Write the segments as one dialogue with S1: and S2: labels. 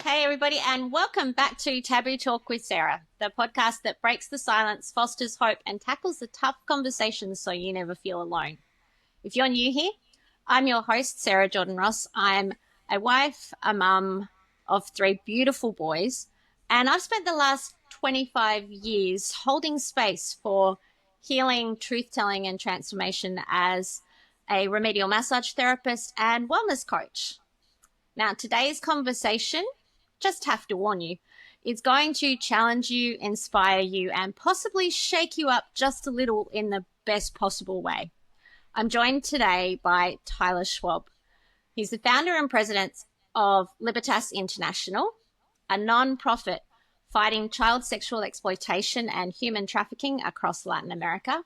S1: Hey, everybody, and welcome back to Taboo Talk with Sarah, the podcast that breaks the silence, fosters hope, and tackles the tough conversations so you never feel alone. If you're new here, I'm your host, Sarah Jordan Ross. I'm a wife, a mum of 3 beautiful boys, and I've spent the last 25 years holding space for healing, truth-telling, and transformation as a remedial massage therapist and wellness coach. Now, today's conversation, just have to warn you, it's going to challenge you, inspire you, and possibly shake you up just a little in the best possible way. I'm joined today by Tyler Schwab. He's the founder and president of Libertas International, a non-profit fighting child sexual exploitation and human trafficking across Latin America.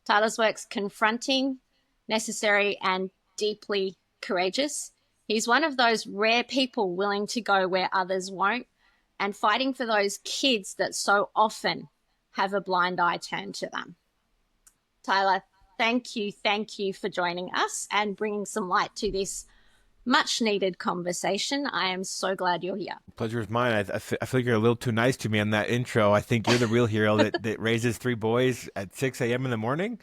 S1: Tyler's work's confronting, necessary, and deeply courageous. He's one of those rare people willing to go where others won't and fighting for those kids that so often have a blind eye turned to them. Tyler, thank you for joining us and bringing some light to this much needed conversation. I am so glad you're here.
S2: Pleasure is mine. I feel like you're a little too nice to me on that intro. I think you're the real hero that raises 3 boys at 6 a.m. in the morning.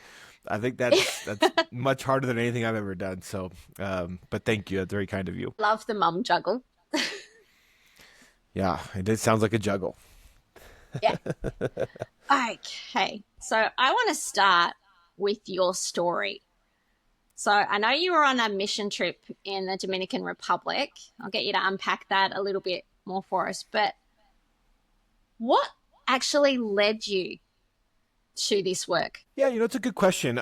S2: I think that's much harder than anything I've ever done. So, but thank you. That's very kind of you.
S1: Love the mum juggle.
S2: Yeah, it sounds like a juggle.
S1: Yeah. Okay. So I want to start with your story. So I know you were on a mission trip in the Dominican Republic. I'll get you to unpack that a little bit more for us. But what actually led you to this work?
S2: Yeah, it's a good question.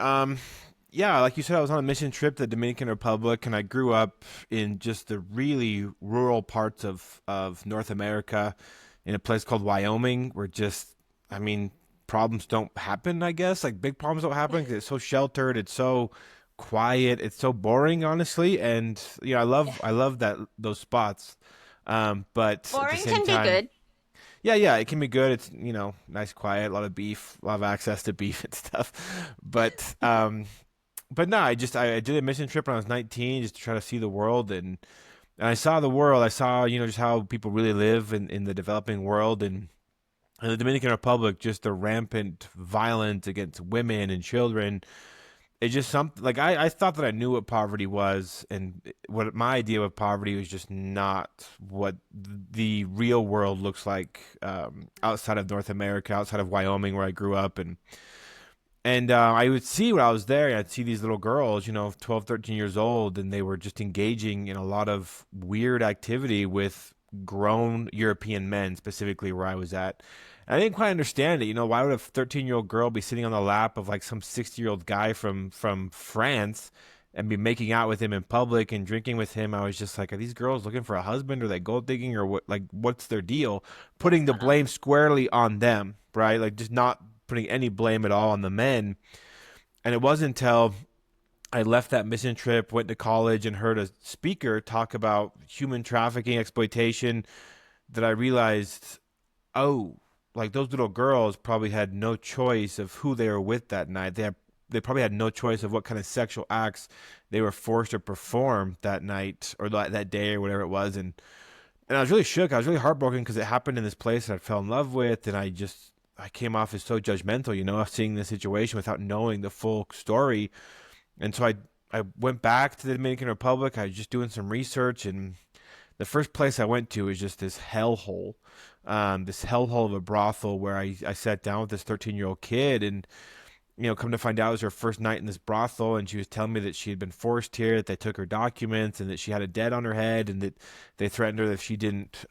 S2: Yeah, like you said, I was on a mission trip to the Dominican Republic, and I grew up in just the really rural parts of North America in a place called Wyoming, where problems don't happen, I guess. Like, big problems don't happen because it's so sheltered, it's so quiet, it's so boring, honestly. And I love those spots. But
S1: boring
S2: at the same
S1: can
S2: time,
S1: be good.
S2: Yeah, it can be good. It's nice, quiet, a lot of beef, a lot of access to beef and stuff. But no, I did a mission trip when I was 19 just to try to see the world, and I saw the world. I saw just how people really live in the developing world, and in the Dominican Republic, just the rampant violence against women and children. It's just something like I thought that I knew what poverty was, and what my idea of poverty was just not what the real world looks like outside of North America, outside of Wyoming where I grew up. And I would see when I was there, I'd see these little girls, 12, 13 years old, and they were just engaging in a lot of weird activity with grown European men, specifically where I was at. I didn't quite understand it. Why would a 13-year-old girl be sitting on the lap of like some 60-year-old guy from France and be making out with him in public and drinking with him? I was just like, are these girls looking for a husband? Or are they gold digging, or what? Like, what's their deal? Putting the blame squarely on them, right? Like, just not putting any blame at all on the men. And it wasn't until I left that mission trip, went to college, and heard a speaker talk about human trafficking, exploitation, that I realized, oh, like, those little girls probably had no choice of who they were with that night. They probably had no choice of what kind of sexual acts they were forced to perform that night or that day or whatever it was. And I was really shook. I was really heartbroken because it happened in this place that I fell in love with, and I came off as so judgmental, seeing the situation without knowing the full story. And so I went back to the Dominican Republic. I was just doing some research, and the first place I went to was just this hellhole of a brothel where I sat down with this 13-year-old kid, and come to find out it was her first night in this brothel, and she was telling me that she had been forced here, that they took her documents, and that she had a debt on her head, and that they threatened her that if she didn't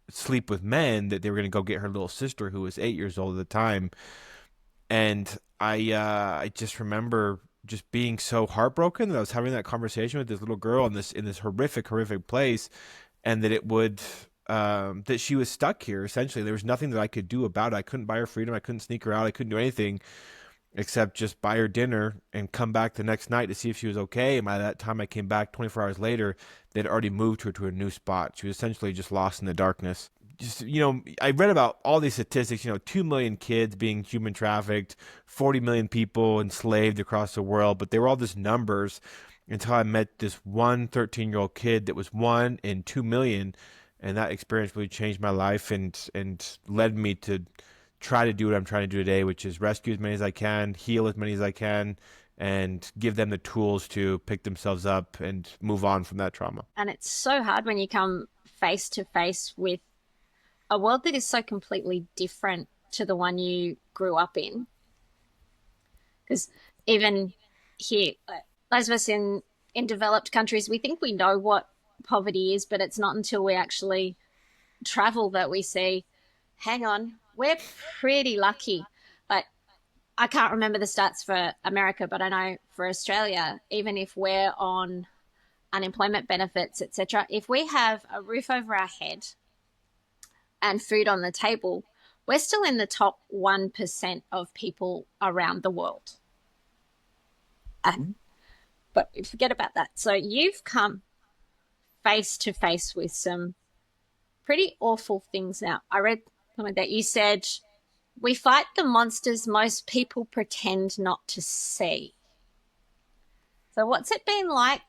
S2: sleep with men, that they were going to go get her little sister, who was 8 years old at the time. And I just remember just being so heartbroken that I was having that conversation with this little girl in this horrific place, and that it would that she was stuck here. Essentially, there was nothing that I could do about it. I couldn't buy her freedom. I couldn't sneak her out. I couldn't do anything except just buy her dinner and come back the next night to see if she was okay. And by that time I came back 24 hours later, they'd already moved her to a new spot. She was essentially just lost in the darkness. Just, I read about all these statistics, 2 million kids being human trafficked, 40 million people enslaved across the world, but they were all just numbers. until I met this one 13-year-old kid that was 1 in 2 million. And that experience really changed my life and led me to try to do what I'm trying to do today, which is rescue as many as I can, heal as many as I can, and give them the tools to pick themselves up and move on from that trauma.
S1: And it's so hard when you come face to face with a world that is so completely different to the one you grew up in. Because even here, those of us in developed countries, we think we know what poverty is, but it's not until we actually travel that we see, hang on, we're pretty lucky. Like, I can't remember the stats for America, but I know for Australia, even if we're on unemployment benefits, etc., if we have a roof over our head and food on the table, we're still in the top 1% of people around the world. But forget about that. So you've come face to face with some pretty awful things now. I read something that you said, we fight the monsters most people pretend not to see. So what's it been like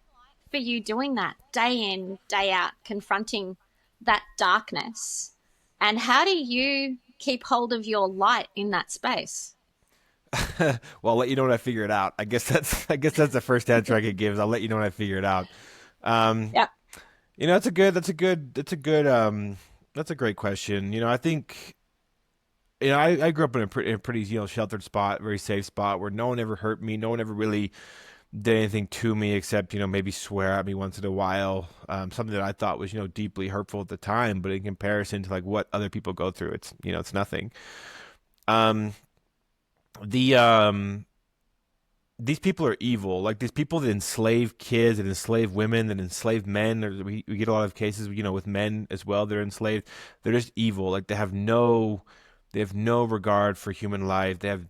S1: for you doing that day in, day out, confronting that darkness? And how do you keep hold of your light in that space?
S2: Well, I'll let you know when I figure it out. I guess that's the first answer I could give. Is I'll let you know when I figure it out.
S1: Yeah.
S2: That's a great question. I think, I grew up in a pretty sheltered spot, very safe spot where no one ever hurt me. No one ever really did anything to me except, maybe swear at me once in a while. Something that I thought was, deeply hurtful at the time, but in comparison to like what other people go through, it's nothing. These people are evil. Like these people that enslave kids, that enslave women, that enslave men. We get a lot of cases, with men as well. They're enslaved. They're just evil. Like they have no regard for human life. They have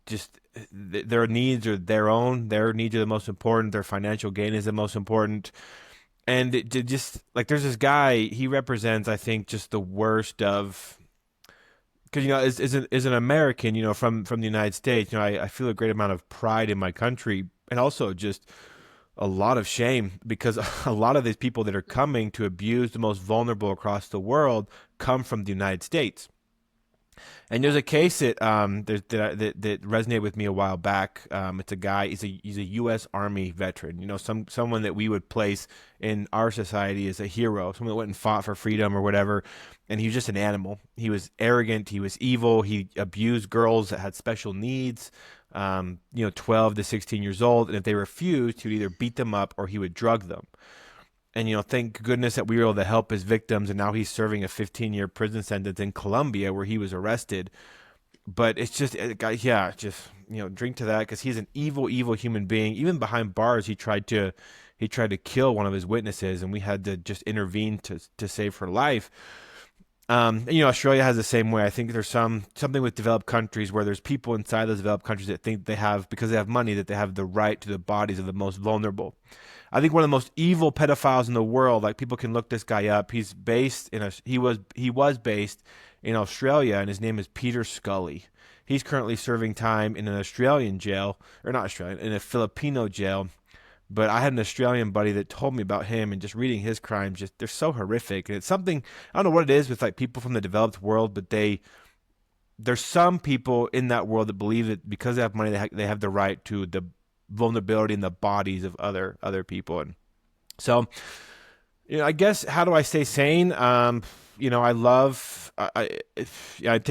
S2: just their needs are their own. Their needs are the most important. Their financial gain is the most important. And it just like there's this guy. He represents, I think, just the worst of. Because as an American, from the United States, I feel a great amount of pride in my country, and also just a lot of shame because a lot of these people that are coming to abuse the most vulnerable across the world come from the United States. And there's a case that that resonated with me a while back. It's a guy. He's a U.S. Army veteran. Someone that we would place in our society as a hero, someone that went and fought for freedom or whatever. And he was just an animal. He was arrogant. He was evil. He abused girls that had special needs. 12 to 16 years old. And if they refused, he would either beat them up or he would drug them. And, thank goodness that we were able to help his victims. And now he's serving a 15-year prison sentence in Colombia where he was arrested. But it's just, drink to that because he's an evil, evil human being. Even behind bars, he tried to kill one of his witnesses, and we had to just intervene to save her life. Australia has the same way. I think there's something with developed countries where there's people inside those developed countries that think because they have money, that they have the right to the bodies of the most vulnerable. I think one of the most evil pedophiles in the world, like people can look this guy up. He was based in Australia, and his name is Peter Scully. He's currently serving time in an Australian jail, or not Australian, in a Filipino jail. But I had an Australian buddy that told me about him, and just reading his crimes, they're so horrific. And it's something, I don't know what it is with like people from the developed world, but there's some people in that world that believe that because they have money, they have the right to the vulnerability in the bodies of other people. And so, I guess, how do I stay sane? I take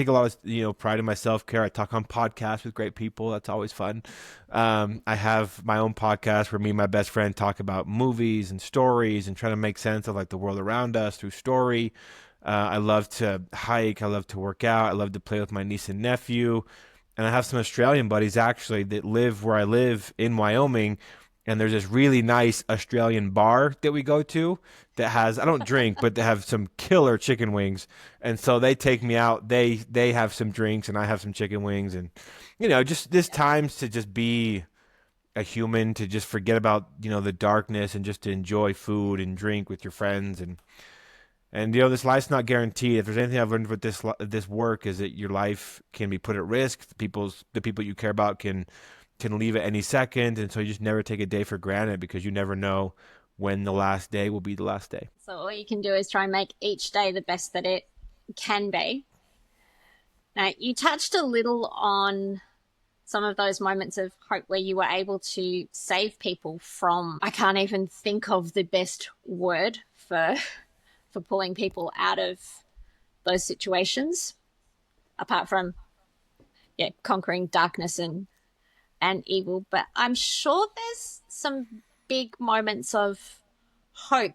S2: a lot of, pride in my self-care. I talk on podcasts with great people. That's always fun. I have my own podcast where me and my best friend talk about movies and stories and try to make sense of like the world around us through story. I love to hike. I love to work out. I love to play with my niece and nephew. And I have some Australian buddies actually that live where I live in Wyoming. And there's this really nice Australian bar that we go to that has, I don't drink, but they have some killer chicken wings. And so they take me out. They have some drinks and I have some chicken wings. And, just this times to just be a human, to just forget about, the darkness and just to enjoy food and drink with your friends. And this life's not guaranteed. If there's anything I've learned with this work is that your life can be put at risk. The people you care about can can leave at any second, and so you just never take a day for granted because you never know when the last day will be the last day.
S1: So all you can do is try and make each day the best that it can be. Now, you touched a little on some of those moments of hope where you were able to save people from, I can't even think of the best word for pulling people out of those situations, apart from conquering darkness and evil. But I'm sure there's some big moments of hope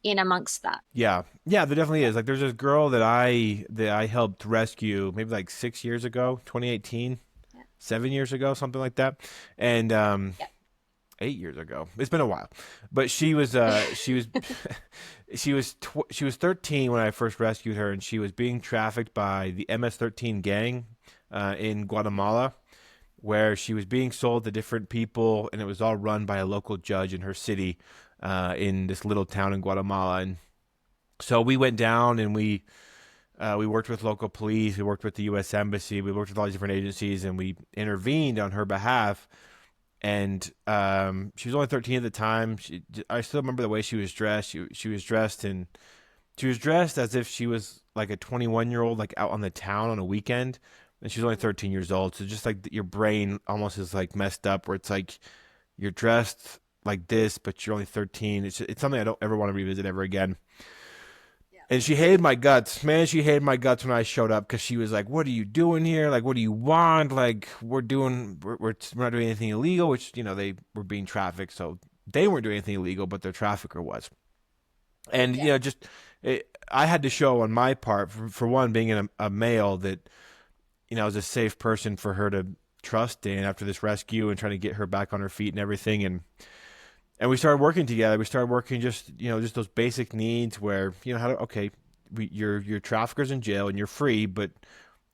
S1: in amongst that.
S2: Yeah, there definitely is. Like, there's this girl that I helped rescue maybe like 6 years ago, 2018, 7 years ago, something like that, and 8 years ago. It's been a while, but she was she was 13 when I first rescued her, and she was being trafficked by the MS-13 gang in Guatemala, where she was being sold to different people, and it was all run by a local judge in her city in this little town in Guatemala. And so we went down and we worked with local police, we worked with the U.S. Embassy, we worked with all these different agencies, and we intervened on her behalf. And she was only 13 at the time. I still remember the way she was dressed. She was dressed as if she was like a 21-year-old, like out on the town on a weekend, and she was only 13 years old. So just like your brain almost is like messed up, where it's like you're dressed like this, but you're only 13. It's something I don't ever want to revisit ever again. And she hated my guts, man. She hated my guts when I showed up, because she was like, "What are you doing here? Like, what do you want? Like, we're not doing anything illegal." Which, they were being trafficked, so they weren't doing anything illegal, but their trafficker was. And I had to show on my part, for one, being a male, that I was a safe person for her to trust in after this rescue and trying to get her back on her feet and everything. And we started working together. We started working just those basic needs where, your trafficker's in jail and you're free, but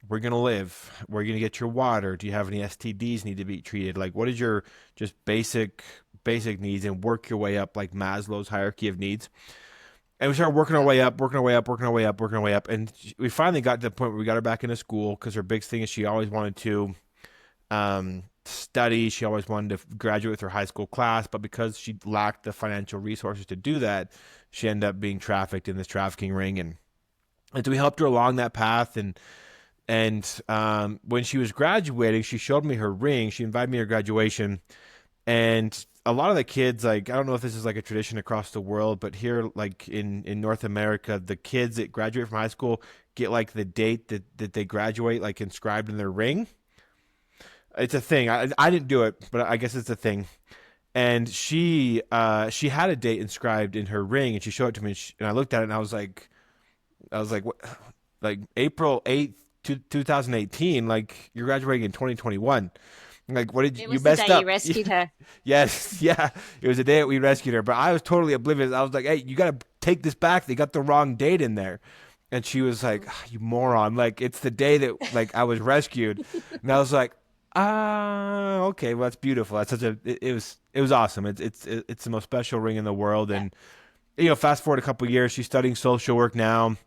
S2: we're going to live. We're going to get your water. Do you have any STDs need to be treated? Like, what is your just basic needs, and work your way up, like Maslow's hierarchy of needs. And we started working our way up. And we finally got to the point where we got her back into school, because her big thing is she always wanted to study. She always wanted to graduate with her high school class, but because she lacked the financial resources to do that, she ended up being trafficked in this trafficking ring. And so we helped her along that path. And when she was graduating, she showed me her ring. She invited me to her graduation. And a lot of the kids, like, I don't know if this is like a tradition across the world, but here, like in North America, the kids that graduate from high school get like the date that they graduate, like, inscribed in their ring. It's a thing. I didn't do it, but I guess it's a thing. And she had a date inscribed in her ring, and she showed it to me, and I looked at it, and I was like, what? Like April 8th, 2018. Like, you're graduating in 2021. Like, what did you messed up? It was the day
S1: you rescued her.
S2: Yes, yeah. It was the day that we rescued her, but I was totally oblivious. I was like, "Hey, you got to take this back. They got the wrong date in there." And she was like, "You moron. Like, it's the day that, like, I was rescued." And I was like, okay, well, that's beautiful. That's it was awesome. It's the most special ring in the world. And fast forward a couple of years, she's studying social work now.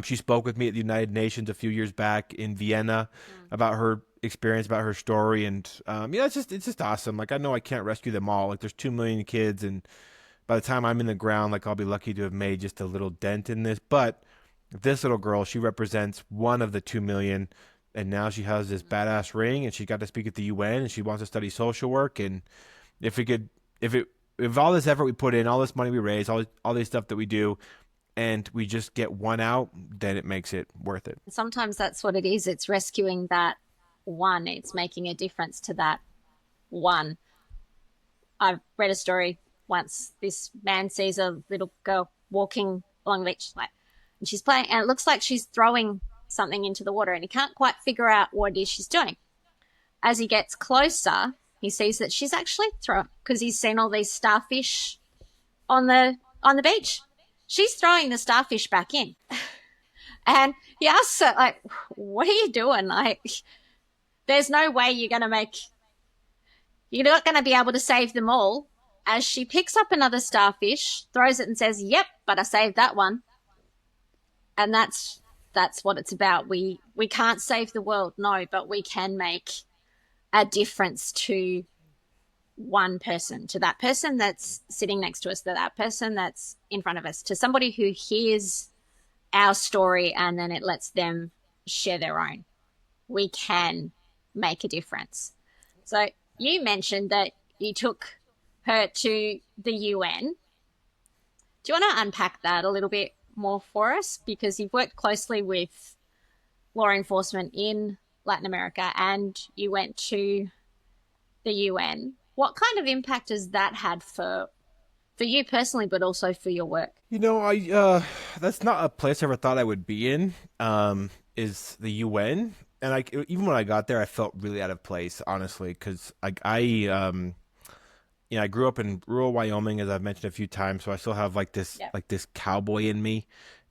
S2: She spoke with me at the United Nations a few years back in Vienna about her experience, about her story. And it's just awesome. Like, I know I can't rescue them all. Like, there's 2 million kids, and by the time I'm in the ground, like, I'll be lucky to have made just a little dent in this. But this little girl, she represents one of the 2 million. And now she has this badass ring, and she got to speak at the UN, and she wants to study social work. And if all this effort we put in, all this money we raise, all this stuff that we do, and we just get one out, then it makes it worth it.
S1: Sometimes that's what it is. It's rescuing that one. It's making a difference to that one. I read a story once. This man sees a little girl walking along the beach, and she's playing, and it looks like she's throwing something into the water, and he can't quite figure out what it is she's doing. As he gets closer, he sees that she's actually throwing, because he's seen all these starfish on the beach. She's throwing the starfish back in. And he asks her, like, "What are you doing? Like, there's no way you're not going to be able to save them all." As she picks up another starfish, throws it, and says, "Yep, but I saved that one." And that's what it's about. We can't save the world, no, but we can make a difference to one person, to that person that's sitting next to us, to that person that's in front of us, to somebody who hears our story and then it lets them share their own, we can make a difference. So you mentioned that you took her to the UN. Do you want to unpack that a little bit more for us? Because you've worked closely with law enforcement in Latin America and you went to the UN. What kind of impact has that had for you personally, but also for your work?
S2: I that's not a place I ever thought I would be in. Is the UN, and even when I got there, I felt really out of place, honestly, because I grew up in rural Wyoming, as I've mentioned a few times, so I still have like this cowboy in me.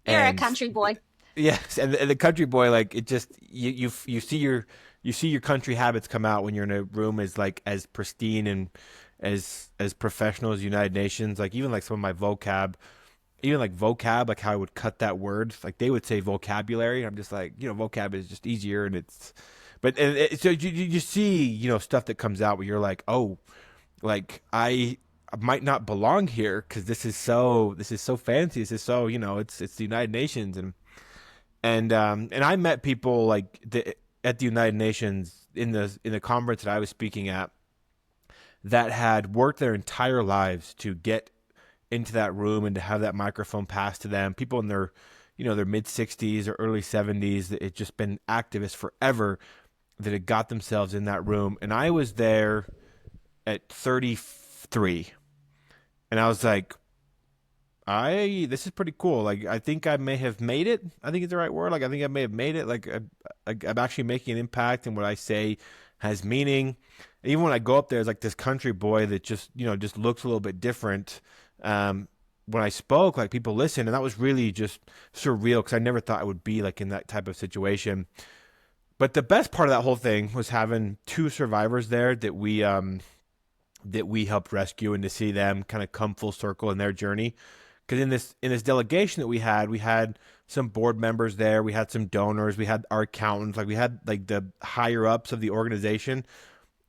S1: You're a
S2: And
S1: country boy.
S2: yes, and the country boy, like it just you see your country habits come out when you're in a room as pristine and as professional as United Nations. Like even like some of my vocab, like how I would cut that word, like they would say vocabulary. I'm just like, vocab is just easier, and so you see, stuff that comes out where you're like, oh, like I might not belong here because this is so fancy. This is so, it's the United Nations, and I met people at the United Nations in the conference that I was speaking at that had worked their entire lives to get into that room and to have that microphone passed to them. People in their mid 60s or early 70s that had just been activists forever that had got themselves in that room. And I was there at 33, and I was like, this is pretty cool. Like, I think I may have made it. I think it's the right word. Like, I think I may have made it. Like, I'm actually making an impact, and what I say has meaning. And even when I go up there, it's like this country boy that just looks a little bit different. When I spoke, like people listened, and that was really just surreal because I never thought I would be like in that type of situation. But the best part of that whole thing was having two survivors there that we helped rescue, and to see them kind of come full circle in their journey. Because in this delegation that we had some board members there, we had some donors, we had our accountants, like we had like the higher ups of the organization,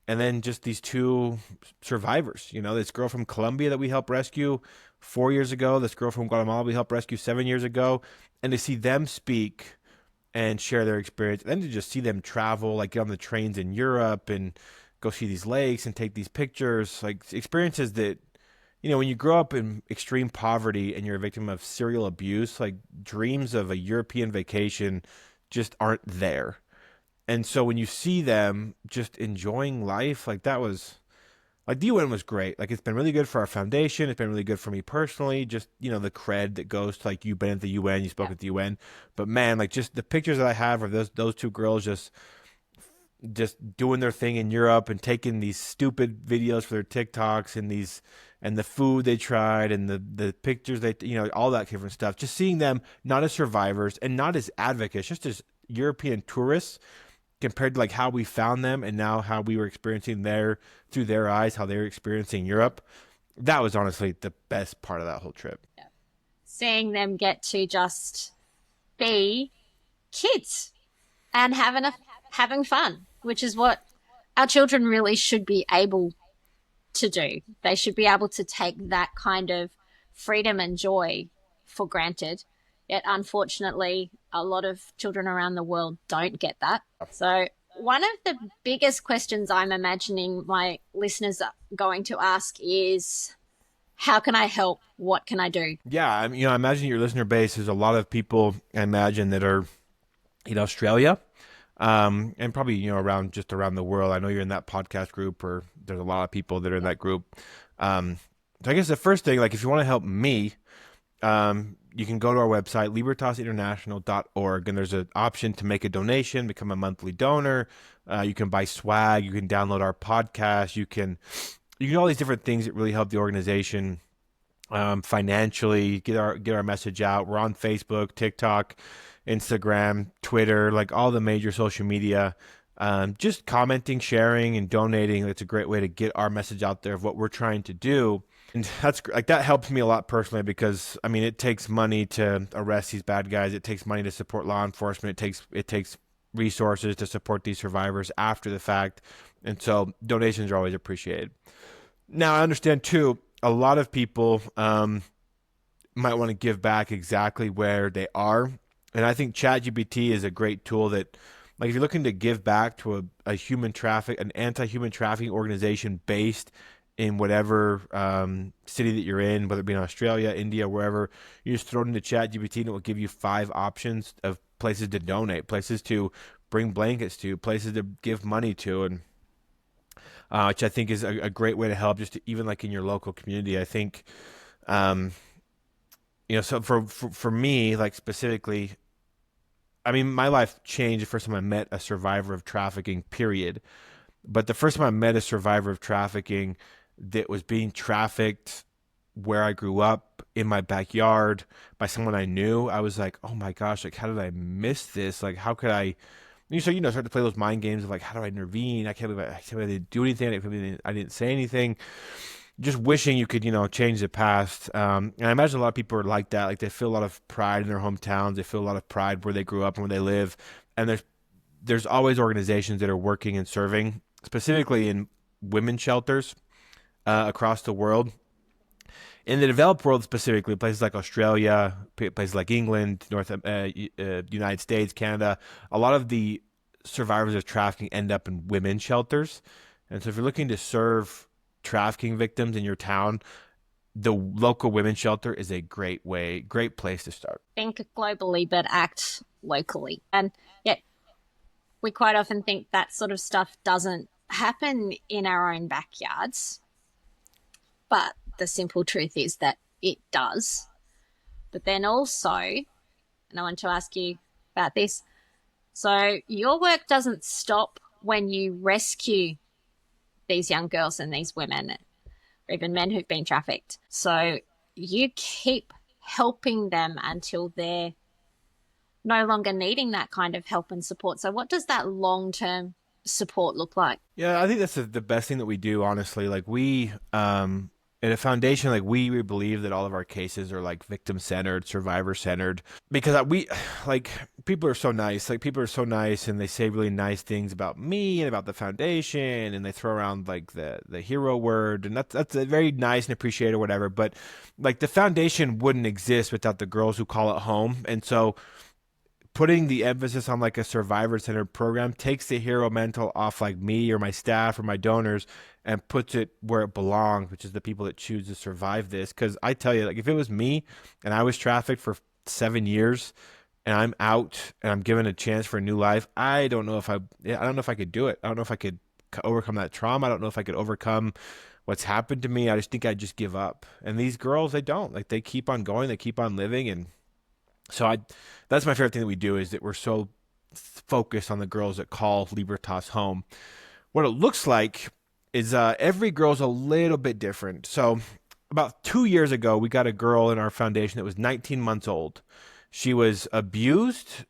S2: and then just these two survivors. This girl from Colombia that we helped rescue 4 years ago, this girl from Guatemala we helped rescue 7 years ago, and to see them speak and share their experience, and then to just see them travel, like get on the trains in Europe and go see these lakes and take these pictures, like experiences that, when you grow up in extreme poverty and you're a victim of serial abuse, like dreams of a European vacation just aren't there. And so when you see them just enjoying life, like that was, like the UN was great. Like it's been really good for our foundation. It's been really good for me personally. Just, the cred that goes to like, you've been at the UN, you spoke at the UN. But man, like just the pictures that I have of those two girls just doing their thing in Europe and taking these stupid videos for their TikToks and the food they tried and the pictures all that different stuff. Just seeing them not as survivors and not as advocates, just as European tourists compared to like how we found them and now how we were experiencing through their eyes, how they were experiencing Europe. That was honestly the best part of that whole trip.
S1: Yeah. Seeing them get to just be kids and having fun, which is what our children really should be able to do. They should be able to take that kind of freedom and joy for granted. Yet, unfortunately, a lot of children around the world don't get that. So one of the biggest questions I'm imagining my listeners are going to ask is, how can I help? What can I do?
S2: Yeah, I imagine your listener base is a lot of people, I imagine, that are in Australia, and probably, around the world. I know you're in that podcast group, or there's a lot of people that are in that group. So I guess the first thing, like if you want to help me, you can go to our website, libertasinternational.org, and there's an option to make a donation, become a monthly donor. You can buy swag, you can download our podcast, you can do all these different things that really help the organization financially, get our message out. We're on Facebook, TikTok, Instagram, Twitter, like all the major social media. Just commenting, sharing, and donating. It's a great way to get our message out there of what we're trying to do. And that helps me a lot personally because, it takes money to arrest these bad guys. It takes money to support law enforcement. It takes resources to support these survivors after the fact. And so donations are always appreciated. Now, I understand too, a lot of people might want to give back exactly where they are. And I think ChatGPT is a great tool that, like, if you're looking to give back to an anti-human trafficking organization based in whatever city that you're in, whether it be in Australia, India, wherever, you just throw it into ChatGPT and it will give you 5 options of places to donate, places to bring blankets to, places to give money to, and which I think is a great way to help, just to, even like in your local community. I think, um, so for me, like specifically, I mean, my life changed the first time I met a survivor of trafficking, period. But the first time I met a survivor of trafficking that was being trafficked where I grew up in my backyard by someone I knew, I was like, oh my gosh, like, how did I miss this? Like, how could I? So, start to play those mind games of like, how do I intervene? I can't believe I didn't do anything. I didn't say anything. Just wishing you could, change the past. And I imagine a lot of people are like that. Like, they feel a lot of pride in their hometowns. They feel a lot of pride where they grew up and where they live. And there's always organizations that are working and serving, specifically in women's shelters across the world. In the developed world, specifically, places like Australia, places like England, United States, Canada, a lot of the survivors of trafficking end up in women's shelters. And so if you're looking to serve trafficking victims in your town, the local women's shelter is a great place to start.
S1: Think globally, but act locally. And yet, we quite often think that sort of stuff doesn't happen in our own backyards. But the simple truth is that it does. But then also, and I want to ask you about this, so your work doesn't stop when you rescue these young girls and these women, or even men who've been trafficked. So you keep helping them until they're no longer needing that kind of help and support. So what does that long-term support look like?
S2: Yeah, I think that's the best thing that we do, honestly. Like, we, at a foundation, like, we believe that all of our cases are like victim centered, survivor centered, because like, people are so nice. Like, people are so nice, and they say really nice things about me and about the foundation, and they throw around like the hero word, and that's a very nice and appreciated or whatever. But like, the foundation wouldn't exist without the girls who call it home, and so putting the emphasis on like a survivor centered program takes the hero mental off like me or my staff or my donors and puts it where it belongs, which is the people that choose to survive this. Because I tell you, like, if it was me and I was trafficked for 7 years and I'm out and I'm given a chance for a new life, I don't know if I could do it. I don't know if I could overcome that trauma. I don't know if I could overcome what's happened to me. I just think I'd just give up. And these girls, they don't. Like, they keep on going, they keep on living. And so that's my favorite thing that we do, is that we're so focused on the girls that call Libertas home. What it looks like is every girl's a little bit different. So about 2 years ago, we got a girl in our foundation that was 19 months old. She was abused,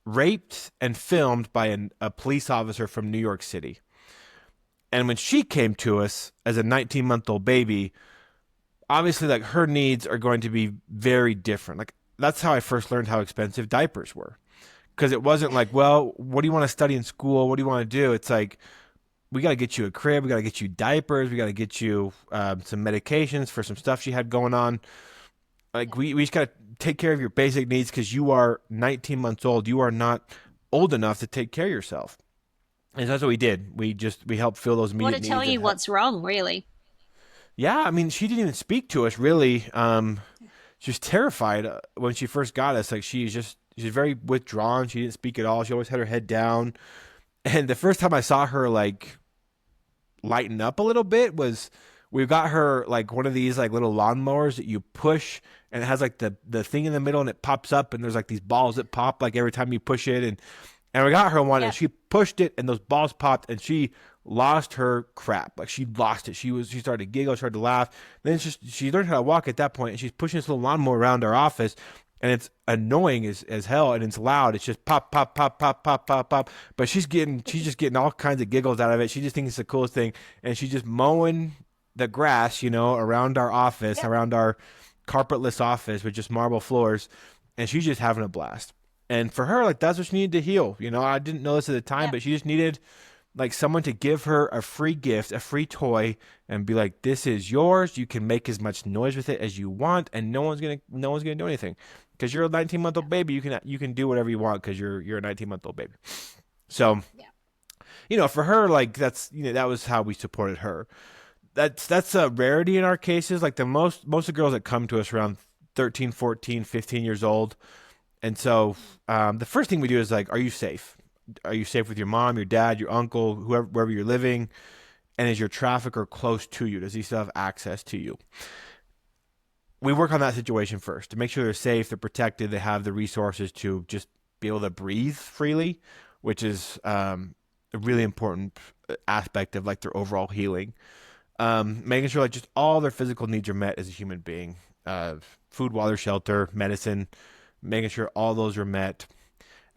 S2: raped, and filmed by a police officer from New York City. And when she came to us as a 19-month-old baby, obviously, like, her needs are going to be very different. Like, that's how I first learned how expensive diapers were. Because it wasn't like, well, what do you want to study in school? What do you want to do? It's like, we got to get you a crib. We got to get you diapers. We got to get you some medications for some stuff she had going on. Like, we just got to take care of your basic needs because you are 19 months old. You are not old enough to take care of yourself. And that's what we did. We helped fill those immediate needs.
S1: What to tell you what's wrong, really.
S2: Yeah, I mean, she didn't even speak to us, really. She was terrified when she first got us. Like, she's very withdrawn. She didn't speak at all. She always had her head down. And the first time I saw her like lighten up a little bit was, we got her like one of these like little lawnmowers that you push, and it has like the thing in the middle, and it pops up, and there's like these balls that pop like every time you push it. And we got her one, and she pushed it, and those balls popped, and she lost her crap. Like, she lost it. She started to giggle, started to laugh. Then she learned how to walk at that point, and she's pushing this little lawnmower around our office, and it's annoying as hell, and it's loud. It's just pop, pop, pop, pop, pop, pop, pop. But she's just getting all kinds of giggles out of it. She just thinks it's the coolest thing, and she's just mowing the grass, around our office, around our carpetless office with just marble floors, and she's just having a blast. And for her, like, that's what she needed to heal. I didn't know this at the time, but she just needed like someone to give her a free gift, a free toy, and be like, "This is yours. You can make as much noise with it as you want, and no one's gonna do anything, because you're a 19-month-old baby. You can do whatever you want because you're a 19-month-old baby." So,
S1: Yeah.
S2: for her, like that was how we supported her. That's a rarity in our cases. Like most of the girls that come to us around 13, 14, 15 years old. And so the first thing we do is like, are you safe? Are you safe with your mom, your dad, your uncle, wherever you're living? And is your trafficker close to you? Does he still have access to you? We work on that situation first to make sure they're safe, they're protected, they have the resources to just be able to breathe freely, which is a really important aspect of like their overall healing. Making sure like just all their physical needs are met as a human being, food, water, shelter, medicine, making sure all those are met.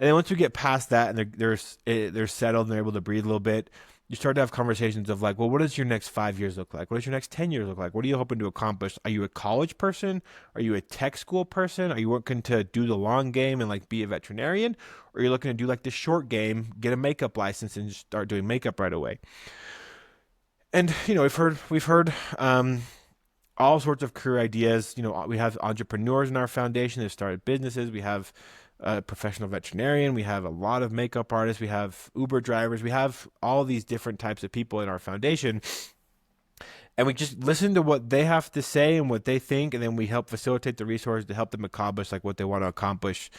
S2: And then once we get past that and they're settled and they're able to breathe a little bit, you start to have conversations of like, well, what does your next 5 years look like? What does your next 10 years look like? What are you hoping to accomplish? Are you a college person? Are you a tech school person? Are you working to do the long game and like be a veterinarian? Or are you looking to do like the short game, get a makeup license and just start doing makeup right away? And we've heard all sorts of career ideas. We have entrepreneurs in our foundation that started businesses. We have a professional veterinarian. We have a lot of makeup artists. We have Uber drivers. We have all these different types of people in our foundation. And we just listen to what they have to say and what they think, and then we help facilitate the resources to help them accomplish like what they want to accomplish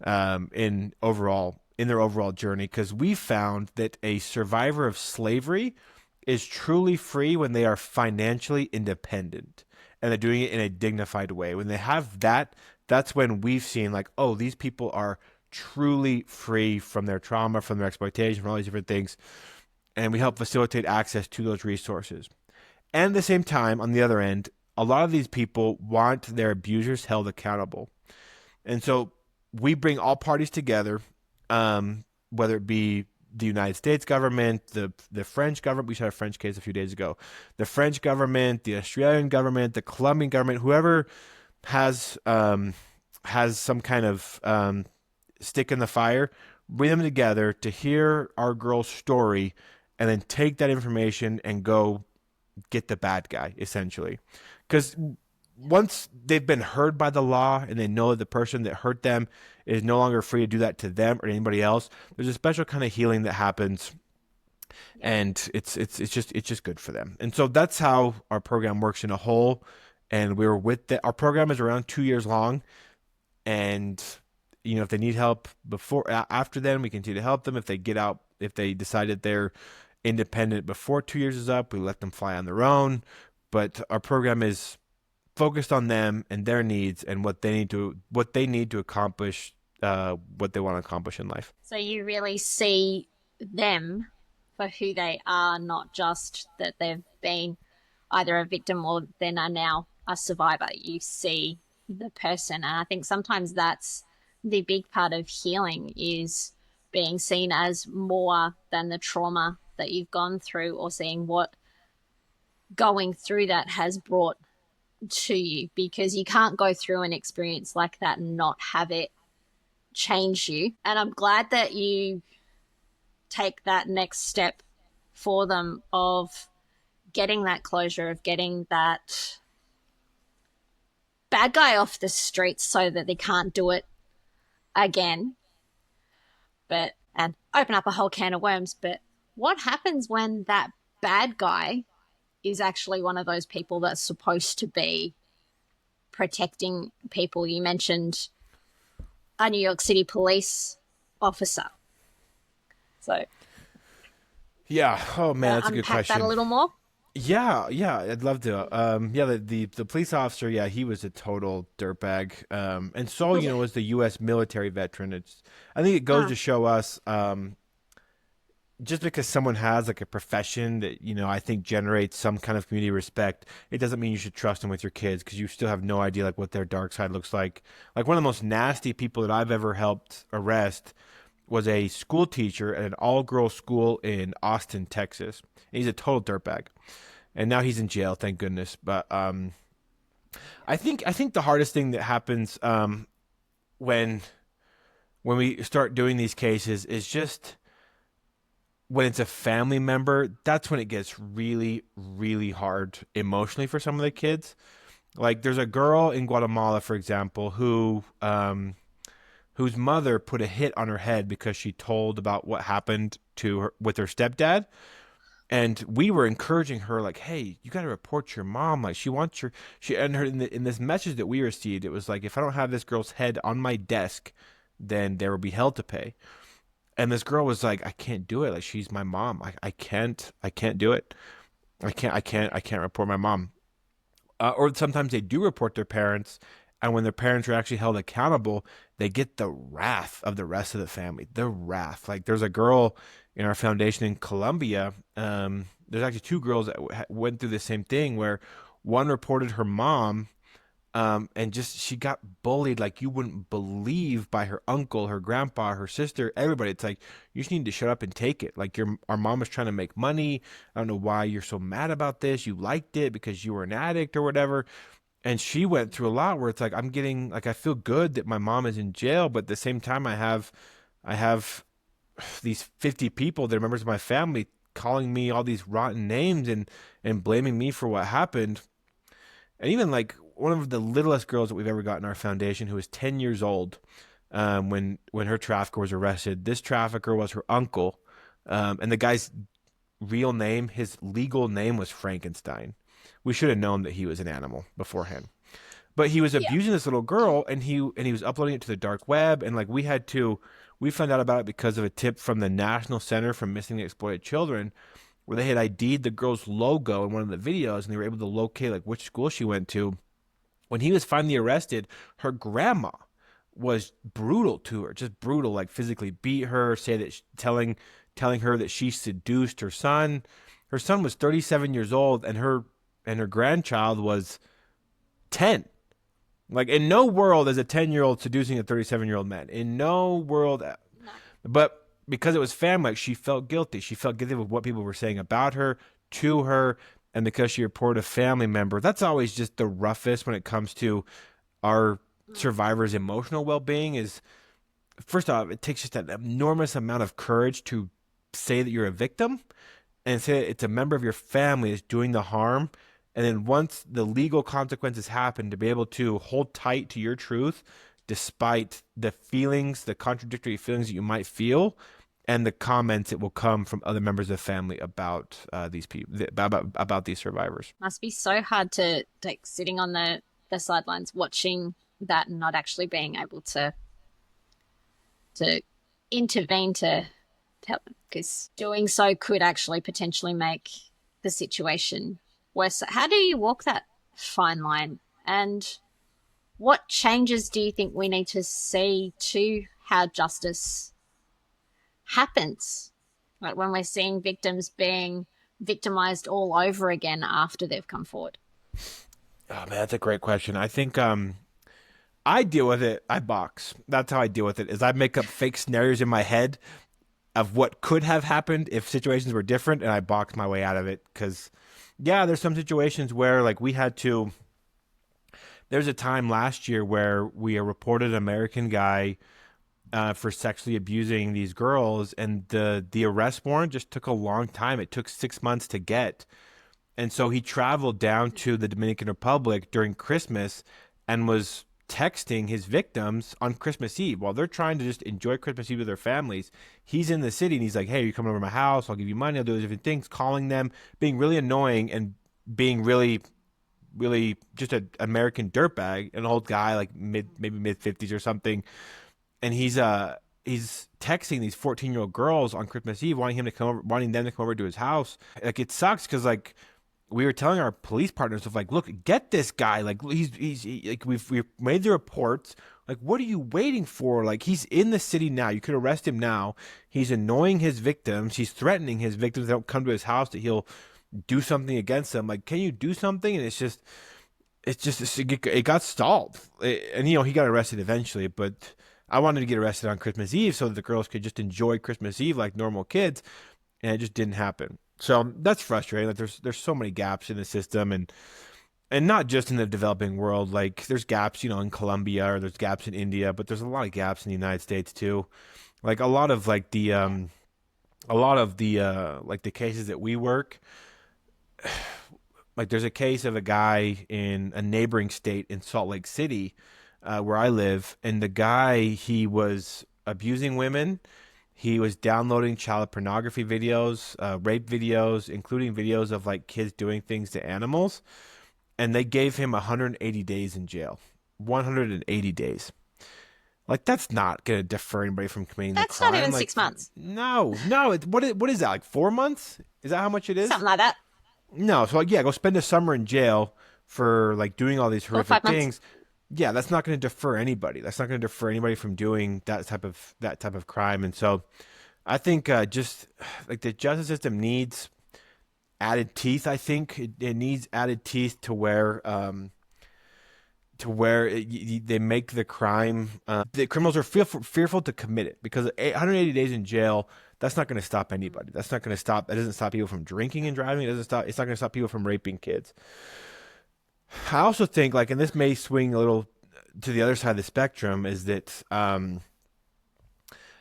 S2: in their overall journey. Because we found that a survivor of slavery is truly free when they are financially independent and they're doing it in a dignified way. When they have that, that's when we've seen like, oh, these people are truly free from their trauma, from their exploitation, from all these different things. And we help facilitate access to those resources. And at the same time, on the other end, a lot of these people want their abusers held accountable. And so we bring all parties together, whether it be the United States government, the French government. We had a French case a few days ago. The French government, the Australian government, the Colombian government, whoever has some kind of stick in the fire, bring them together to hear our girl's story, and then take that information and go get the bad guy, essentially. Because once they've been heard by the law and they know that the person that hurt them is no longer free to do that to them or anybody else, there's a special kind of healing that happens, and it's just good for them. And so that's how our program works in a whole. And we're with that. Our program is around 2 years long, and if they need help after then, we continue to help them. If they get out, if they decide that they're independent before 2 years is up, we let them fly on their own. But our program is focused on them and their needs and what they need to accomplish, what they want to accomplish in life.
S1: So you really see them for who they are, not just that they've been either a victim or then are now a survivor. You see the person. And I think sometimes that's the big part of healing, is being seen as more than the trauma that you've gone through, or seeing what going through that has brought to you, because you can't go through an experience like that and not have it change you. And I'm glad that you take that next step for them of getting that closure, of getting that bad guy off the streets so that they can't do it again. And open up a whole can of worms. But what happens when that bad guy is actually one of those people that's supposed to be protecting people? You mentioned a New York City police officer. So
S2: yeah. Oh man, that's a good question.
S1: Unpack that a little more.
S2: Yeah, I'd love to. The police officer, yeah, he was a total dirtbag. And Saul, was the U.S. military veteran. I think it goes to show us, just because someone has like a profession that I think generates some kind of community respect, it doesn't mean you should trust them with your kids, because you still have no idea like what their dark side looks like. Like one of the most nasty people that I've ever helped arrest was a school teacher at an all-girls school in Austin, Texas. And he's a total dirtbag, and now he's in jail, thank goodness. But I think the hardest thing that happens when we start doing these cases is just when it's a family member, that's when it gets really, really hard emotionally for some of the kids. Like there's a girl in Guatemala, for example, whose mother put a hit on her head because she told about what happened to her with her stepdad. And we were encouraging her, like, hey, you got to report your mom. Like, she wants your, she, and her, in this message that we received, it was like, if I don't have this girl's head on my desk, then there will be hell to pay. And this girl was like, I can't do it. Like, she's my mom. I can't do it. I can't report my mom. Or sometimes they do report their parents, and when their parents are actually held accountable, they get the wrath of the rest of the family. The wrath. Like there's a girl in our foundation in Colombia. There's actually two girls that went through the same thing where one reported her mom, and just she got bullied like you wouldn't believe by her uncle, her grandpa, her sister, everybody. It's like you just need to shut up and take it. Like our mom is trying to make money. I don't know why you're so mad about this. You liked it because you were an addict or whatever. And she went through a lot where it's like I'm getting like I feel good that my mom is in jail, but at the same time I have these 50 people that are members of my family calling me all these rotten names and blaming me for what happened. And even like one of the littlest girls that we've ever got in our foundation, who was 10 years old, when her trafficker was arrested. This trafficker was her uncle, and the guy's real name, his legal name was Frankenstein. We should have known that he was an animal beforehand. But he was
S1: Yeah.
S2: abusing this little girl, and he was uploading it to the dark web, and like we found out about it because of a tip from the National Center for Missing and Exploited Children, where they had ID'd the girl's logo in one of the videos, and they were able to locate like which school she went to. When he was finally arrested, her grandma was brutal to her, just brutal, like physically beat her, say that telling her that she seduced her son. Her son was 37 years old, and her grandchild was 10. Like in no world is a 10-year-old seducing a 37-year-old man. In no world.
S1: No.
S2: But because it was family, like, she felt guilty. She felt guilty with what people were saying about her, to her, and because she reported a family member. That's always just the roughest when it comes to our survivors' emotional well-being. Is first off, it takes just an enormous amount of courage to say that you're a victim and say that it's a member of your family that's doing the harm. And then once the legal consequences happen, to be able to hold tight to your truth despite the feelings, the contradictory feelings that you might feel, and the comments that will come from other members of the family about these people, about these survivors.
S1: Must be so hard to like sitting on the sidelines watching that and not actually being able to intervene to help them, because doing so could actually potentially make the situation worse. How do you walk that fine line, and what changes do you think we need to see to how justice happens? Like when we're seeing victims being victimized all over again after they've come forward.
S2: Oh man, that's a great question. I think I deal with it. I box. That's how I deal with it. Is I make up fake scenarios in my head of what could have happened if situations were different, and I box my way out of it. Because yeah, there's some situations where like we had to. There's a time last year where we reported an American guy for sexually abusing these girls, and the arrest warrant just took a long time. It took 6 months to get, and so he traveled down to the Dominican Republic during Christmas and was texting his victims on Christmas Eve while they're trying to just enjoy Christmas Eve with their families. He's in the city and he's like, "Hey, are you coming over to my house? I'll give you money. I'll do different things." Calling them, being really annoying, and being really just an American dirtbag, an old guy, like maybe mid 50s or something. And he's texting these 14-year-old girls on Christmas Eve, wanting them to come over to his house. Like it sucks because like we were telling our police partners of like, look, get this guy. Like he's like we've made the reports. Like, what are you waiting for? Like, he's in the city now. You could arrest him now. He's annoying his victims. He's threatening his victims that don't come to his house that he'll do something against them. Like, can you do something? And it got stalled. And he got arrested eventually, but I wanted to get arrested on Christmas Eve so that the girls could just enjoy Christmas Eve like normal kids, and it just didn't happen. So that's frustrating. Like there's so many gaps in the system, and not just in the developing world. Like there's gaps, in Colombia, or there's gaps in India, but there's a lot of gaps in the United States too. Like a lot of like the a lot of the like the cases that we work, like there's a case of a guy in a neighboring state in Salt Lake City, where I live, and the guy, he was abusing women. He was downloading child pornography videos, rape videos, including videos of like kids doing things to animals, and they gave him 180 days in jail. 180 days. Like that's not gonna deter anybody from committing the
S1: That's not
S2: crime.
S1: even
S2: Like
S1: 6 months.
S2: no, no. What is that? Like 4 months? Is that how much it is?
S1: Something like that.
S2: No. So like yeah, go spend a summer in jail for like doing all these
S1: Or
S2: horrific
S1: 5 months.
S2: things. Yeah, that's not going to deter anybody. That's not going to deter anybody from doing that type of crime. And so I think just like the justice system needs added teeth. I think it needs added teeth to where they make the crime. The criminals are fearful to commit it because 180 days in jail. That's not going to stop anybody. That's not going to stop. That doesn't stop people from drinking and driving. It doesn't stop. It's not going to stop people from raping kids. I also think, like, and this may swing a little to the other side of the spectrum, is that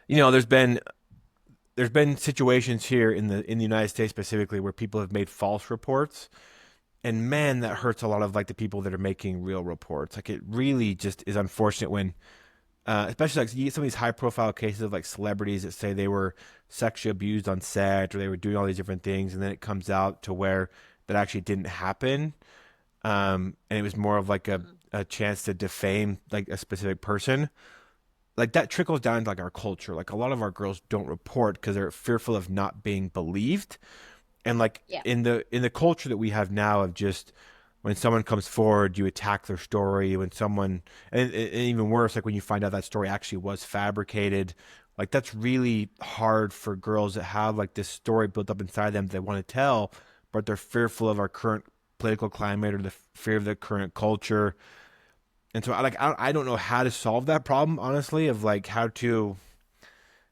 S2: there's been situations here in the United States specifically where people have made false reports, and man, that hurts a lot of like the people that are making real reports. Like, it really just is unfortunate when, especially like you get some of these high profile cases of like celebrities that say they were sexually abused on set or they were doing all these different things, and then it comes out to where that actually didn't happen, and it was more of like a chance to defame like a specific person. Like that trickles down into like our culture. Like a lot of our girls don't report because they're fearful of not being believed. And like
S1: Yeah.
S2: in the culture that we have now of just when someone comes forward, you attack their story. When someone and even worse, like when you find out that story actually was fabricated, like that's really hard for girls that have like this story built up inside them that they want to tell, but they're fearful of our current political climate or the fear of the current culture. And so I don't know how to solve that problem, honestly, of like how to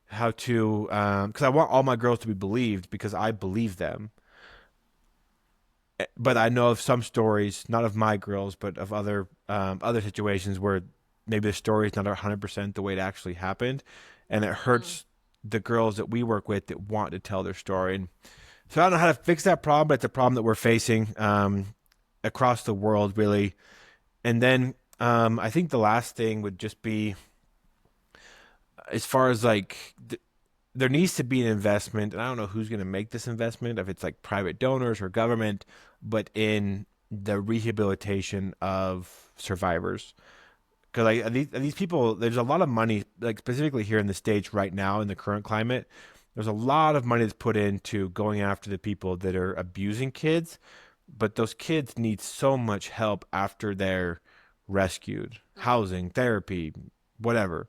S2: because I want all my girls to be believed because I believe them. But I know of some stories, not of my girls, but of other situations where maybe the story is not 100% the way it actually happened, and it
S1: Mm.
S2: hurts the girls that we work with that want to tell their story. And so I don't know how to fix that problem, but it's a problem that we're facing across the world, really. And then I think the last thing would just be as far as like there needs to be an investment, and I don't know who's going to make this investment, if it's like private donors or government, but in the rehabilitation of survivors. Because like these people, there's a lot of money, like specifically here in the States right now in the current climate, there's a lot of money that's put into going after the people that are abusing kids, but those kids need so much help after they're rescued, housing, therapy, whatever.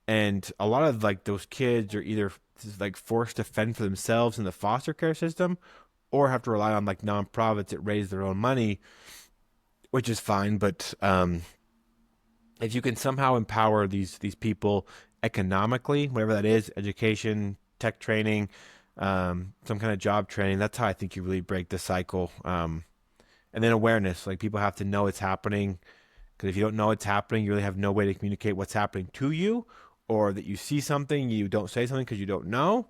S2: And a lot of like those kids are either like forced to fend for themselves in the foster care system or have to rely on like nonprofits that raise their own money, which is fine. But if you can somehow empower these people economically, whatever that is, education, tech training, some kind of job training, that's how I think you really break the cycle. And then awareness, like people have to know it's happening. Because if you don't know it's happening, you really have no way to communicate what's happening to you, or that you see something, you don't say something because you don't know.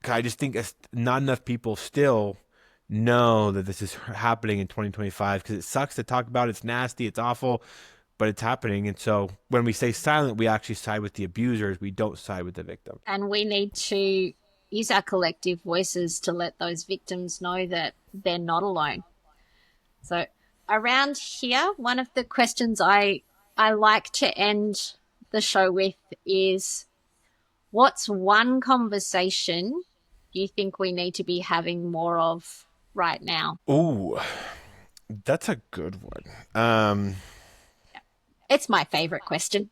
S2: 'Cause I just think not enough people still know that this is happening in 2025 because it sucks to talk about. It's nasty, it's awful, but it's happening. And so when we stay silent, we actually side with the abusers. We don't side with the victim.
S1: And we need to use our collective voices to let those victims know that they're not alone. So around here, one of the questions I like to end the show with is, what's one conversation you think we need to be having more of right now?
S2: Ooh, that's a good one. Um,
S1: It's my favorite question.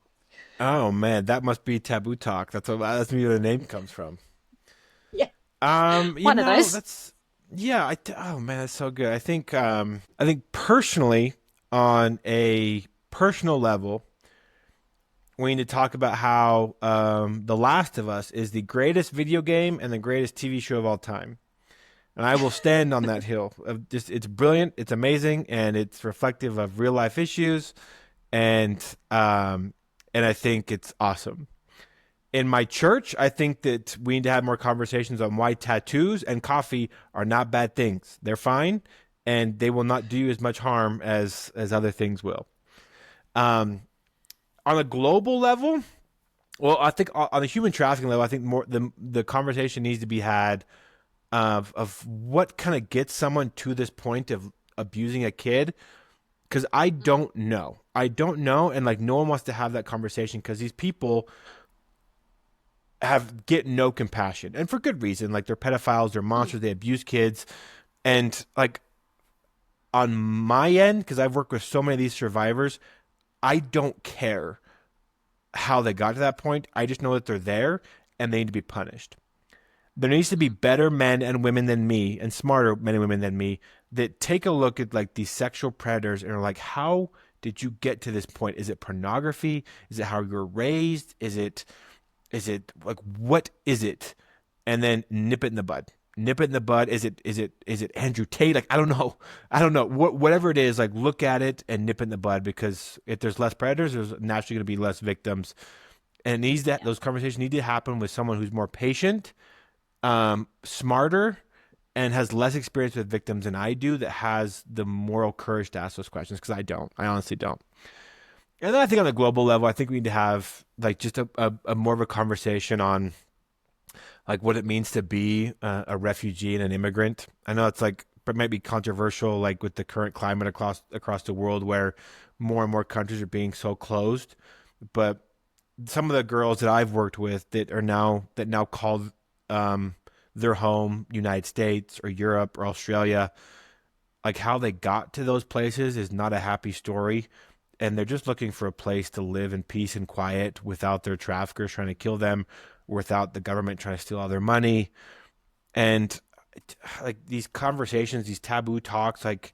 S2: oh man, that must be Taboo Talk. That's maybe where the name comes from.
S1: Yeah. One of those.
S2: That's yeah. Oh man, that's so good. I think personally, on a personal level, we need to talk about how The Last of Us is the greatest video game and the greatest TV show of all time. And I will stand on that hill. Of just, it's brilliant, it's amazing, and it's reflective of real life issues, and um, and I think it's awesome. In my church, I think that we need to have more conversations on why tattoos and coffee are not bad things. They're fine, and they will not do you as much harm as other things will. Um, on a global level, well, I think on the human trafficking level, I think more the conversation needs to be had of what kind of gets someone to this point of abusing a kid. Because I don't know, and like no one wants to have that conversation because these people get no compassion, and for good reason. Like they're pedophiles, they're monsters, they abuse kids, and like on my end, because I've worked with so many of these survivors, I don't care how they got to that point. I just know that they're there and they need to be punished. There needs to be better men and women than me and smarter men and women than me that take a look at like these sexual predators and are like, how did you get to this point? Is it pornography? Is it how you were raised? Is it like, what is it? And then nip it in the bud. Nip it in the bud. Is it Andrew Tate? Like, I don't know. Whatever it is, like look at it and nip it in the bud, because if there's less predators, there's naturally going to be less victims. And it needs that those conversations need to happen with someone who's more patient, smarter, and has less experience with victims than I do, that has the moral courage to ask those questions, because I don't. I honestly don't. And then I think on the global level, I think we need to have like just a more of a conversation on like what it means to be a refugee and an immigrant. I know it's like, but might be controversial, like with the current climate across the world, where more and more countries are being so closed. But some of the girls that I've worked with that now call their home United States or Europe or Australia, like how they got to those places is not a happy story. And they're just looking for a place to live in peace and quiet without their traffickers trying to kill them, without the government trying to steal all their money. And like these conversations, these taboo talks, like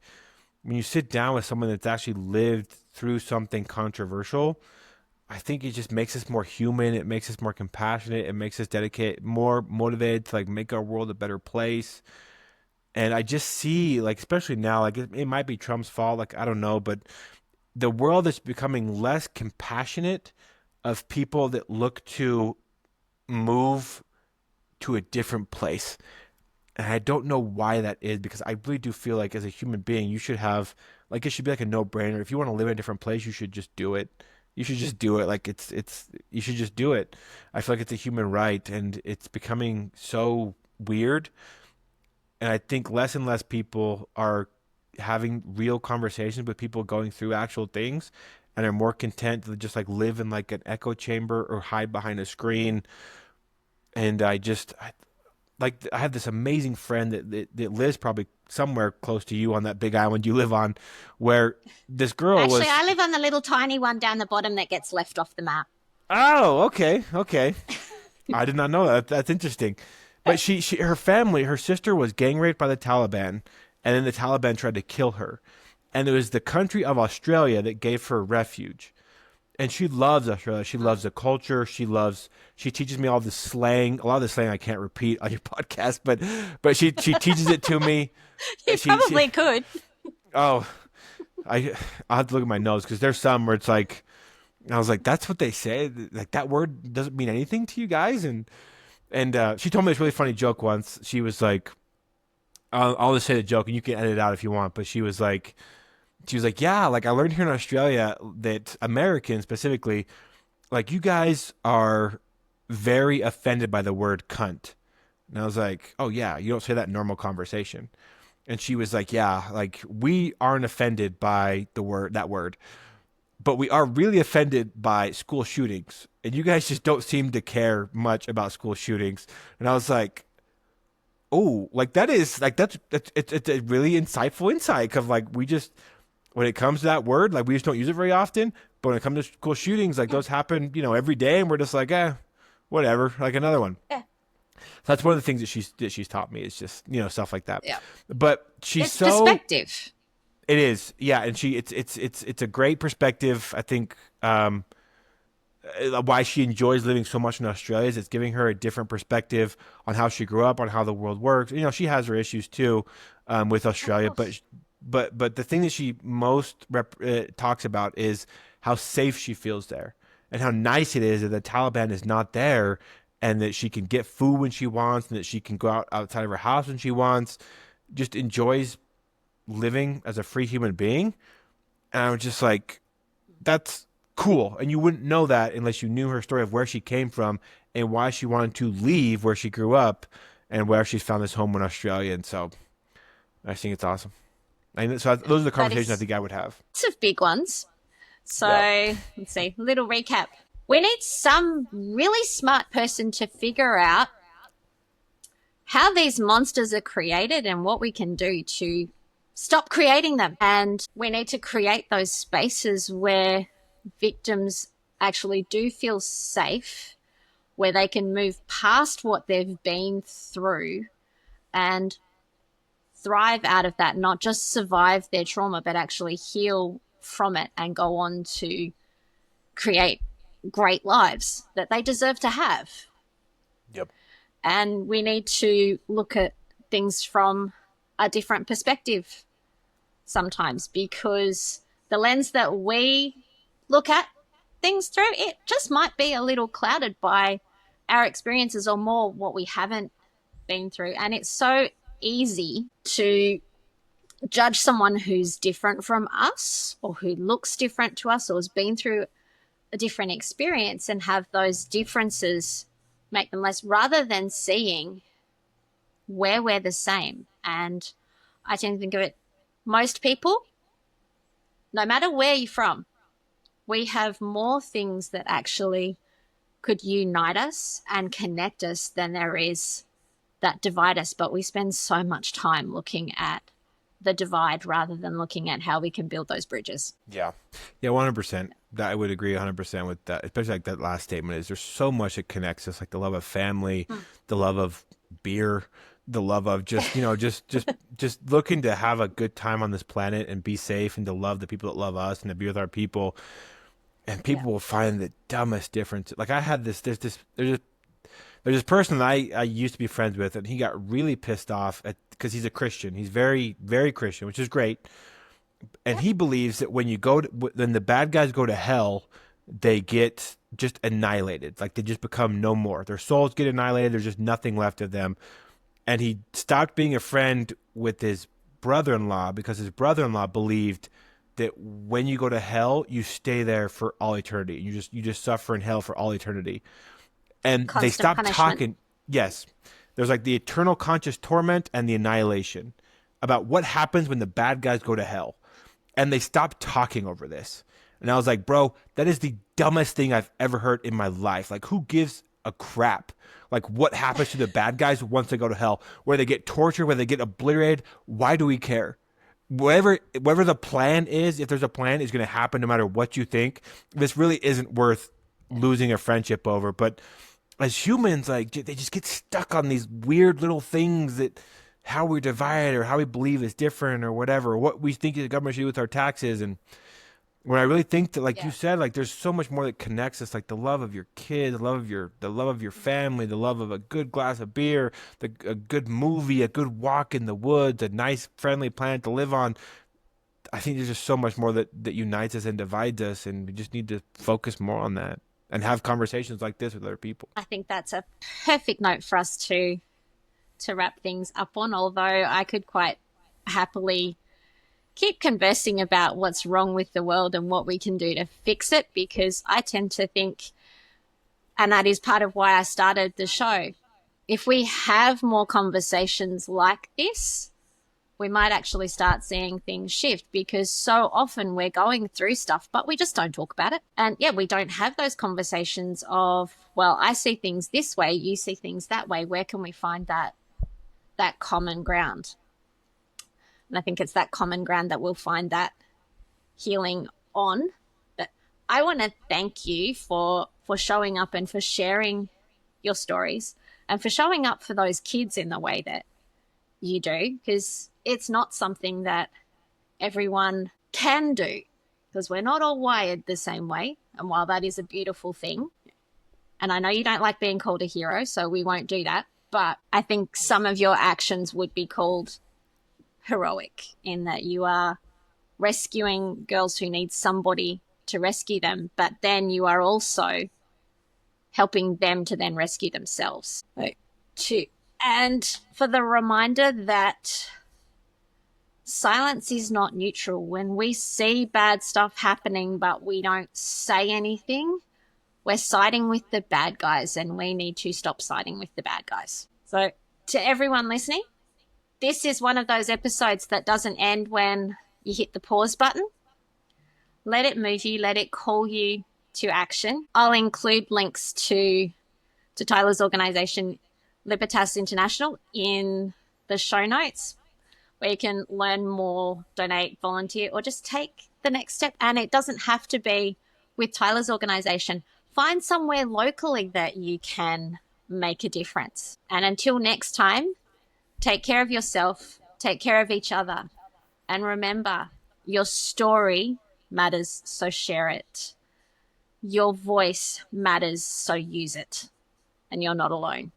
S2: when you sit down with someone that's actually lived through something controversial, I think it just makes us more human. It makes us more compassionate. It makes us more motivated to like make our world a better place. And I just see, like, especially now, like it might be Trump's fault, like I don't know, but the world is becoming less compassionate of people that look to move to a different place. And I don't know why that is, because I really do feel like as a human being, you should have, like, it should be like a no-brainer. If you want to live in a different place, you should just do it. You should just do it. Like you should just do it. I feel like it's a human right, and it's becoming so weird. And I think less and less people are having real conversations with people going through actual things, and are more content to just like live in like an echo chamber or hide behind a screen. And like I have this amazing friend that lives probably somewhere close to you on that big island you live on, where this girl was.
S1: Actually, I live on the little tiny one down the bottom that gets left off the map.
S2: Oh, okay. I did not know that. That's interesting. But her family, her sister was gang raped by the Taliban, and then the Taliban tried to kill her. And it was the country of Australia that gave her refuge. And she loves Australia. She loves the culture. She teaches me all the slang. A lot of the slang I can't repeat on your podcast, but she teaches it to me.
S1: You probably could.
S2: Oh, I'll have to look at my notes, because there's some where it's like, I was like, that's what they say. Like that word doesn't mean anything to you guys. And she told me this really funny joke once. She was like, I'll just say the joke and you can edit it out if you want. But she was like, yeah, like I learned here in Australia that Americans specifically, like you guys are very offended by the word cunt. And I was like, oh yeah, you don't say that in normal conversation. And she was like, yeah, like we aren't offended by that word, but we are really offended by school shootings. And you guys just don't seem to care much about school shootings. And I was like, oh, like that's it's a really insightful insight, because like we just, when it comes to that word, like we just don't use it very often. But when it comes to school shootings, like those happen, every day, and we're just like, whatever, like another one.
S1: Yeah.
S2: So that's one of the things that she's taught me, is just stuff like that.
S1: Yeah.
S2: But
S1: it's perspective.
S2: It is, yeah, and it's a great perspective. I think why she enjoys living so much in Australia is it's giving her a different perspective on how she grew up, on how the world works. She has her issues too with Australia, but the thing that she most talks about is how safe she feels there. and how nice it is that the Taliban is not there, and that she can get food when she wants, and that she can go outside of her house when she wants, just enjoys living as a free human being. And I was just like, that's cool. And you wouldn't know that unless you knew her story of where she came from and why she wanted to leave where she grew up and where she's found this home in Australia. And so I think it's awesome. And so those are the conversations I think I would have.
S1: Lots of big ones. So
S2: Yep.
S1: let's see, little recap. We need some really smart person to figure out how these monsters are created and what we can do to stop creating them. And we need to create those spaces where victims actually do feel safe, where they can move past what they've been through and thrive out of that, not just survive their trauma, but actually heal from it and go on to create great lives that they deserve to have.
S2: Yep.
S1: And we need to look at things from a different perspective sometimes, because the lens that we look at things through, it just might be a little clouded by our experiences or more what we haven't been through. And it's so easy to judge someone who's different from us or who looks different to us or has been through a different experience and have those differences make them less, rather than seeing where we're the same. And I tend to think of it, most people, no matter where you're from, we have more things that actually could unite us and connect us than there is that divide us. But we spend so much time looking at the divide rather than looking at how we can build those bridges.
S2: Yeah. Yeah, 100%. That I would agree 100% with that, especially like that last statement is there's so much that connects us, like the love of family, the love of beer, the love of just, just looking to have a good time on this planet and be safe and to love the people that love us and to be with our people. And people will find the dumbest difference. Like I had there's this person that I used to be friends with, and he got really pissed off because he's a Christian. He's very, very Christian, which is great. And he believes that when the bad guys go to hell, they get just annihilated. Like they just become no more. Their souls get annihilated. There's just nothing left of them. And he stopped being a friend with his brother-in-law because his brother-in-law believed that when you go to hell, you stay there for all eternity. You just suffer in hell for all eternity. And
S1: Constant
S2: they stopped
S1: punishment.
S2: talking. Yes. There's like the eternal conscious torment and the annihilation about what happens when the bad guys go to hell. And they stopped talking over this. And I was like, bro, that is the dumbest thing I've ever heard in my life. Like, who gives a crap? Like, what happens to the bad guys once they go to hell? Where they get tortured, where they get obliterated? Why do we care? Whatever the plan is, if there's a plan, is going to happen no matter what you think. This really isn't worth losing a friendship over. But as humans, like, they just get stuck on these weird little things that how we're divided or how we believe is different or whatever, or what we think the government should do with our taxes. And when I really think that, like you said, like there's so much more that connects us, like the love of your kids, the love of your family, the love of a good glass of beer, a good movie, a good walk in the woods, a nice friendly planet to live on. I think there's just so much more that unites us and divides us, and we just need to focus more on that and have conversations like this with other people.
S1: I think that's a perfect note for us to wrap things up on, although I could quite happily keep conversing about what's wrong with the world and what we can do to fix it, because I tend to think, and that is part of why I started the show, if we have more conversations like this, we might actually start seeing things shift, because so often we're going through stuff, but we just don't talk about it. And yeah, we don't have those conversations of, well, I see things this way, you see things that way. Where can we find that common ground? And I think it's that common ground that we'll find that healing on. But I want to thank you for showing up and for sharing your stories and for showing up for those kids in the way that you do, because it's not something that everyone can do, because we're not all wired the same way. And while that is a beautiful thing, and I know you don't like being called a hero, so we won't do that, but I think some of your actions would be called heroic, in that you are rescuing girls who need somebody to rescue them, but then you are also helping them to then rescue themselves. And for the reminder that silence is not neutral. When we see bad stuff happening but we don't say anything, we're siding with the bad guys, and we need to stop siding with the bad guys. So to everyone listening, this is one of those episodes that doesn't end when you hit the pause button. Let it move you. Let it call you to action. I'll include links to Tyler's organization, Libertas International, in the show notes, where you can learn more, donate, volunteer, or just take the next step. And it doesn't have to be with Tyler's organization. Find somewhere locally that you can make a difference. And until next time, take care of yourself, take care of each other. And remember, your story matters, so share it. Your voice matters, so use it. And you're not alone.